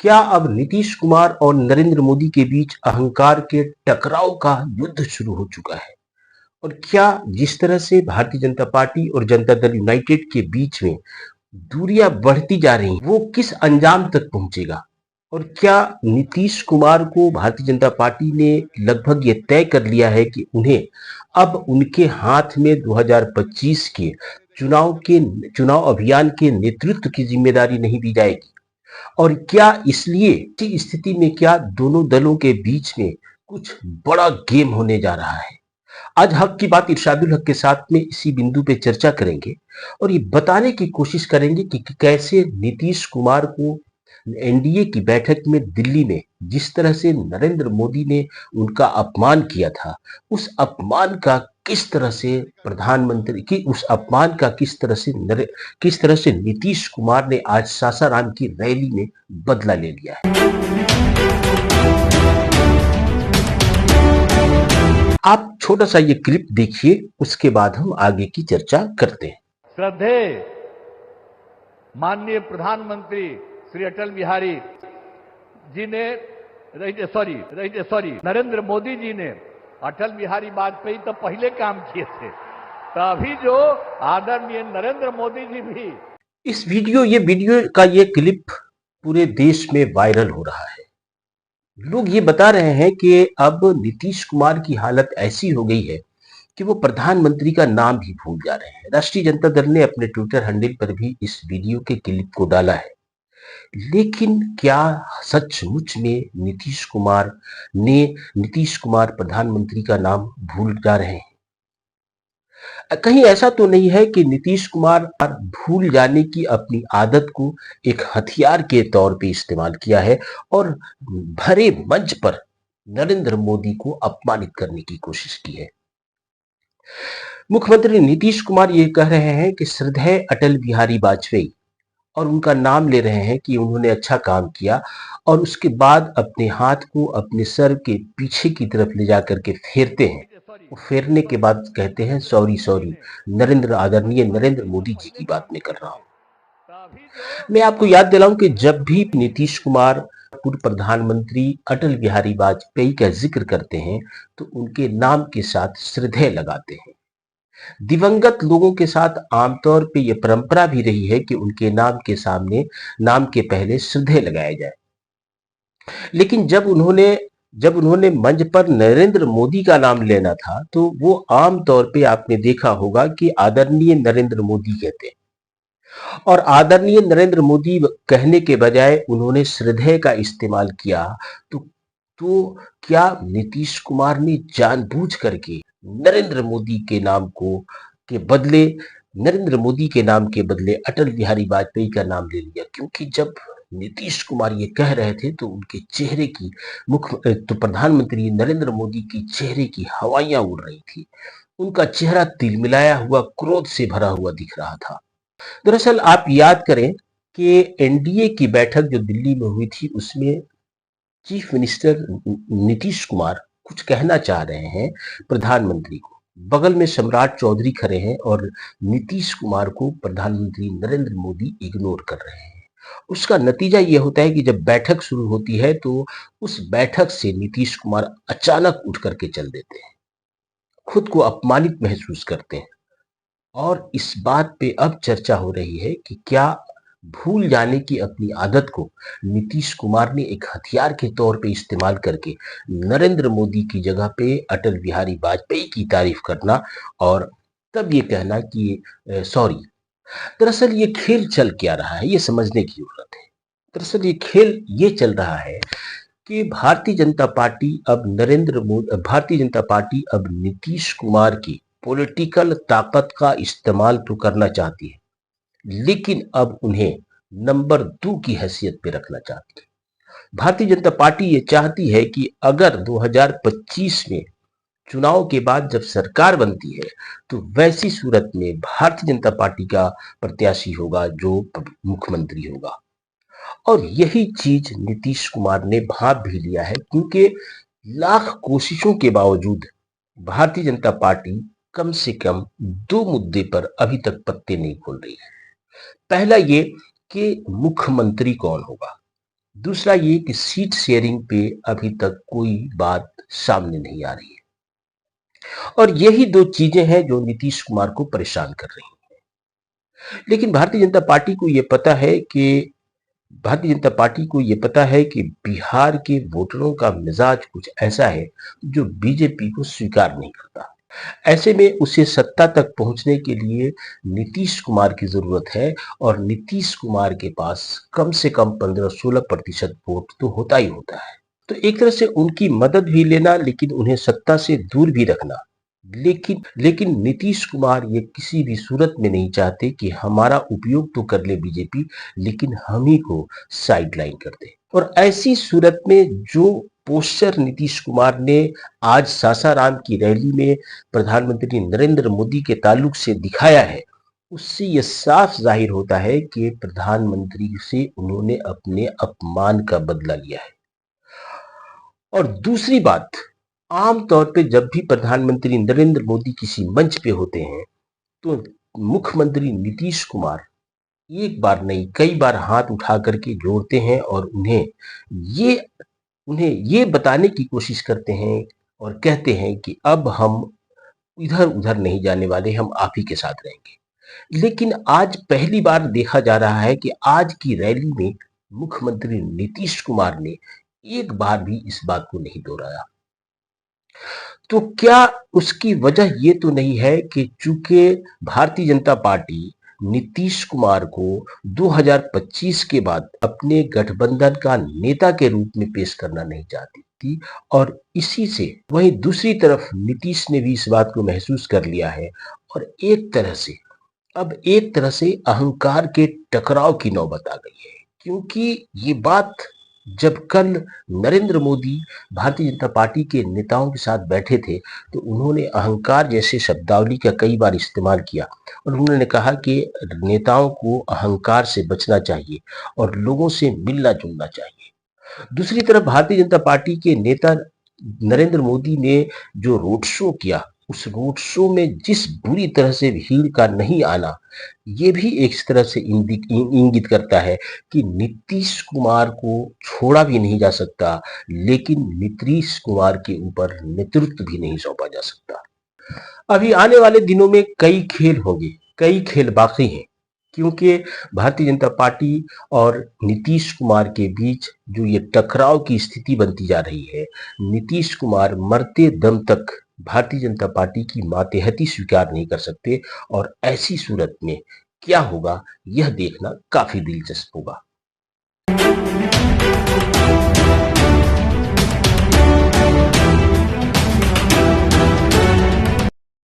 क्या अब नीतीश कुमार और नरेंद्र मोदी के बीच अहंकार के टकराव का युद्ध शुरू हो चुका है? और क्या जिस तरह से भारतीय जनता पार्टी और जनता दल यूनाइटेड के बीच में दूरियां बढ़ती जा रही हैं, वो किस अंजाम तक पहुंचेगा? और क्या नीतीश कुमार को भारतीय जनता पार्टी ने लगभग ये तय कर लिया है कि उन्हें अब उनके हाथ में 2025 के चुनाव अभियान के नेतृत्व की जिम्मेदारी नहीं दी जाएगी? और क्या इसलिए इस स्थिति में क्या दोनों दलों के बीच में कुछ बड़ा गेम होने जा रहा है? आज हक की बात इरशादुल हक के साथ में इसी बिंदु पे चर्चा करेंगे और ये बताने की कोशिश करेंगे कि कैसे नीतीश कुमार को एनडीए की बैठक में दिल्ली में जिस तरह से नरेंद्र मोदी ने उनका अपमान किया था, उस अपमान का किस तरह से प्रधानमंत्री की उस अपमान का किस तरह से नीतीश कुमार ने आज सासाराम की रैली में बदला ले लिया है। आप छोटा सा ये क्लिप देखिए, उसके बाद हम आगे की चर्चा करते हैं। श्रद्धेय माननीय प्रधानमंत्री श्री अटल बिहारी जी ने नरेंद्र मोदी जी ने अटल बिहारी वाजपेयी तो पहले काम किए थे, तो अभी जो आदरणीय नरेंद्र मोदी जी भी इस वीडियो का ये क्लिप पूरे देश में वायरल हो रहा है। लोग ये बता रहे हैं कि अब नीतीश कुमार की हालत ऐसी हो गई है कि वो प्रधानमंत्री का नाम भी भूल जा रहे हैं। राष्ट्रीय जनता दल ने अपने ट्विटर हैंडल पर भी इस वीडियो के क्लिप को डाला है। लेकिन क्या सचमुच में नीतीश कुमार प्रधानमंत्री का नाम भूल जा रहे हैं? कहीं ऐसा तो नहीं है कि नीतीश कुमार भूल जाने की अपनी आदत को एक हथियार के तौर पे इस्तेमाल किया है और भरे मंच पर नरेंद्र मोदी को अपमानित करने की कोशिश की है? मुख्यमंत्री नीतीश कुमार ये कह रहे हैं कि श्रद्धेय अटल बिहारी वाजपेयी, और उनका नाम ले रहे हैं कि उन्होंने अच्छा काम किया, और उसके बाद अपने हाथ को अपने सर के पीछे की तरफ ले जाकर के फेरते हैं। वो फेरने के बाद कहते हैं सॉरी सॉरी, आदरणीय नरेंद्र मोदी जी की बात मैं कर रहा हूं। मैं आपको याद दिलाऊं कि जब भी नीतीश कुमार पूर्व प्रधानमंत्री अटल बिहारी वाजपेयी का जिक्र करते हैं तो उनके नाम के साथ श्रद्धेय लगाते हैं। दिवंगत लोगों के साथ आमतौर पे ये परंपरा भी रही है कि उनके नाम के पहले श्रद्धेय लगाया जाए। लेकिन जब उन्होंने मंच पर नरेंद्र मोदी का नाम लेना था तो वो आम तौर पे आपने देखा होगा कि आदरणीय नरेंद्र मोदी कहते हैं, और आदरणीय नरेंद्र मोदी कहने के बजाय उन्होंने श्रद्धेय का इस्तेमाल किया। तो क्या नीतीश कुमार ने जानबूझ करके नरेंद्र मोदी के नाम को के बदले नरेंद्र मोदी के नाम के बदले अटल बिहारी वाजपेयी का नाम ले लिया? क्योंकि जब नीतीश कुमार ये कह रहे थे तो उनके चेहरे की तो प्रधानमंत्री नरेंद्र मोदी की चेहरे की हवाइयां उड़ रही थी। उनका चेहरा तिलमिलाया हुआ क्रोध से भरा हुआ दिख रहा था। दरअसल आप याद करें कि एनडीए की बैठक जो दिल्ली में हुई थी उसमें चीफ मिनिस्टर नीतीश कुमार कुछ कहना चाह रहे हैं प्रधानमंत्री को। बगल में सम्राट चौधरी खड़े हैं और नीतीश कुमार को प्रधानमंत्री नरेंद्र मोदी इग्नोर कर रहे हैं। उसका नतीजा यह होता है कि जब बैठक शुरू होती है तो उस बैठक से नीतीश कुमार अचानक उठ करके चल देते हैं, खुद को अपमानित महसूस करते हैं। और इस बात पे अब चर्चा हो रही है कि क्या भूल जाने की अपनी आदत को नीतीश कुमार ने एक हथियार के तौर पे इस्तेमाल करके नरेंद्र मोदी की जगह पे अटल बिहारी वाजपेयी की तारीफ करना और तब ये कहना कि सॉरी। दरअसल ये खेल चल क्या रहा है ये समझने की जरूरत है। दरअसल ये खेल ये चल रहा है कि भारतीय जनता पार्टी अब नीतीश कुमार की पॉलिटिकल ताकत का इस्तेमाल तो करना चाहती है, लेकिन अब उन्हें नंबर 2 की हैसियत पे रखना चाहती है। भारतीय जनता पार्टी ये चाहती है कि अगर 2025 में चुनाव के बाद जब सरकार बनती है तो वैसी सूरत में भारतीय जनता पार्टी का प्रत्याशी होगा जो मुख्यमंत्री होगा। और यही चीज नीतीश कुमार ने भांप भी लिया है, क्योंकि लाख कोशिशों के बावजूद भारतीय जनता पार्टी कम से कम 2 मुद्दे पर अभी तक पत्ते नहीं खोल रही है। पहला ये कि मुख्यमंत्री कौन होगा। दूसरा ये कि सीट शेयरिंग पे अभी तक कोई बात सामने नहीं आ रही है, और यही दो चीजें हैं जो नीतीश कुमार को परेशान कर रही हैं। लेकिन भारतीय जनता पार्टी को ये पता है कि बिहार के वोटरों का मिजाज कुछ ऐसा है जो बीजेपी को स्वीकार नहीं करता। ऐसे में उसे सत्ता तक पहुंचने के लिए नीतीश कुमार की जरूरत है, और नीतीश कुमार के पास कम से कम 15-16% वोट तो होता ही होता है। तो एक तरह से उनकी मदद भी लेना, लेकिन उन्हें सत्ता से दूर भी रखना। लेकिन नीतीश कुमार ये किसी भी सूरत में नहीं चाहते कि हमारा उपयोग तो कर ले बीजेपी, लेकिन हम ही को साइडलाइन कर दे। और ऐसी सूरत में जो पोस्टर नीतीश कुमार ने आज सासाराम की रैली में प्रधानमंत्री नरेंद्र मोदी के ताल्लुक से दिखाया है, उससे यह साफ जाहिर होता है कि प्रधानमंत्री से उन्होंने अपने अपमान का बदला लिया है। और दूसरी बात, आमतौर पे जब भी प्रधानमंत्री नरेंद्र मोदी किसी मंच पे होते हैं, तो मुख्यमंत्री नीतीश कुमार एक बार नहीं कई बार हाथ उठा करके जोड़ते हैं, और ये उन्हें ये बताने की कोशिश करते हैं और कहते हैं कि अब हम इधर उधर नहीं जाने वाले, हम आप ही के साथ रहेंगे। लेकिन आज पहली बार देखा जा रहा है कि आज की रैली में मुख्यमंत्री नीतीश कुमार ने एक बार भी इस बात को नहीं दोहराया। तो क्या उसकी वजह ये तो नहीं है कि चूंकि भारतीय जनता पार्टी नीतीश कुमार को 2025 के बाद अपने गठबंधन का नेता के रूप में पेश करना नहीं चाहती थी, और इसी से वहीं दूसरी तरफ नीतीश ने भी इस बात को महसूस कर लिया है, और एक तरह से अहंकार के टकराव की नौबत आ गई है। क्योंकि ये बात जब कल नरेंद्र मोदी भारतीय जनता पार्टी के नेताओं के साथ बैठे थे, तो उन्होंने अहंकार जैसे शब्दावली का कई बार इस्तेमाल किया, और उन्होंने कहा कि नेताओं को अहंकार से बचना चाहिए और लोगों से मिलना जुलना चाहिए। दूसरी तरफ भारतीय जनता पार्टी के नेता नरेंद्र मोदी ने जो रोड शो किया, उस रोड शो में जिस बुरी तरह से भीड़ का नहीं आना, ये भी एक तरह से इंगित करता है कि नीतीश कुमार को छोड़ा भी नहीं जा सकता, लेकिन नीतीश कुमार के ऊपर नेतृत्व भी नहीं सौंपा जा सकता। अभी आने वाले दिनों में कई खेल होंगे, कई खेल बाकी हैं, क्योंकि भारतीय जनता पार्टी और नीतीश कुमार के बीच जो ये टकराव की स्थिति बनती जा रही है, नीतीश कुमार मरते दम तक भारतीय जनता पार्टी की मातहती स्वीकार नहीं कर सकते, और ऐसी सूरत में क्या होगा यह देखना काफी दिलचस्प होगा।